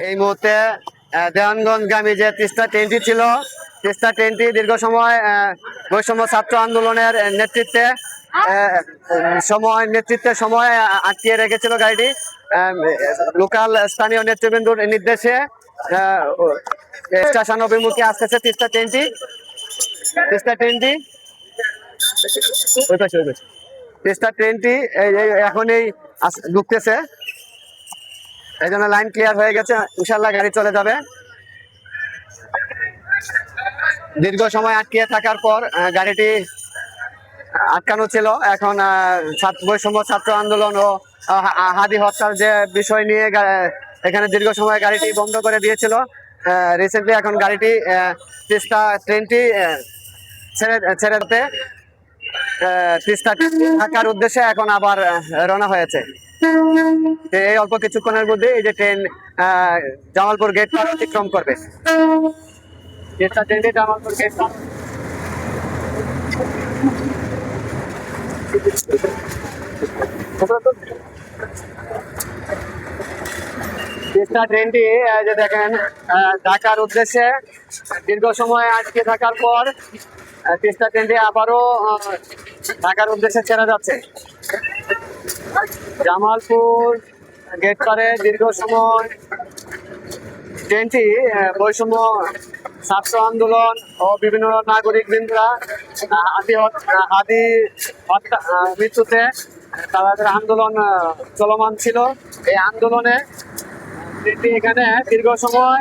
এই মুহূর্তে দেওয়ানগঞ্জগামী যে তিস্তা ট্রেনটি ছিল, তিস্তা ট্রেনটি দীর্ঘ সময় বৈষম্য ছাত্র আন্দোলনের নেতৃত্বে সময় আটকিয়ে রেখেছিল গাড়িটি। লোকাল স্থানীয় নেতৃবৃন্দর নির্দেশে স্টেশন অভিমুখে আসতেছে তিস্তা ট্রেনটি। তিস্তা ট্রেনটি এখনই ঢুকতেছে, এই জন্য লাইন ক্লিয়ার হয়ে গেছে, ইনশাল্লাহ গাড়ি চলে যাবে। দীর্ঘ সময় আটকিয়ে থাকার পর গাড়িটি আটকানো ছিল। এখন বৈষম্য ছাত্র আন্দোলন ও হাদি হত্যার যে বিষয় নিয়ে এখানে দীর্ঘ সময় গাড়িটি বন্ধ করে দিয়েছিল। রিসেন্টলি এখন গাড়িটি তিস্তা ট্রেনটি ছেড়ে দিতে তিস্তা ঢাকার উদ্দেশ্যে এখন আবার রওনা হয়েছে। এই অল্প কিছুক্ষণের মধ্যে এই যে ট্রেন জামালপুর গেট পার অতিক্রম করবে। তিস্তা ট্রেনটি জামালপুর গেট পার তিস্তা ট্রেনটি যে দেখেন ঢাকার উদ্দেশ্যে দীর্ঘ সময় আটকে থাকার পর তিস্তা ট্রেনটি আবারও ঢাকার উদ্দেশ্যে ছেড়ে যাচ্ছে। জামালপুর গেট পারে দীর্ঘ সময় ট্রেনটি বৈষম্য ছাত্র আন্দোলন ও বিভিন্ন নাগরিক বৃন্দরা হাদি হত্যা মৃত্যুতে তাদের আন্দোলন চলমান ছিল। এই আন্দোলনে ট্রেনটি এখানে দীর্ঘ সময়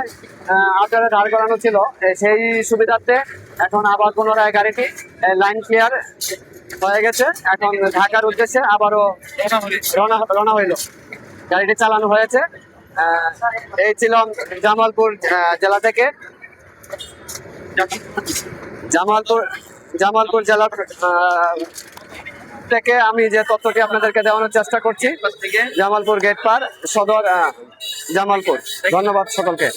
আউটারে দাঁড় করানো ছিল, সেই সুবিধার্থে এখন আবার পুনরায় গাড়িটি লাইন ক্লিয়ার হয়ে গেছে। এখন ঢাকার উদ্দেশ্যে আবারও রওনা হইল, গাড়িটি চালানো হয়েছে। এই ছিল জামালপুর জেলা থেকে জামালপুর জেলা থেকে আমি যে তথ্যটি আপনাদেরকে দেওয়ানোর চেষ্টা করছি। জামালপুর গেট পার সদর জামালপুর। ধন্যবাদ সকলকে।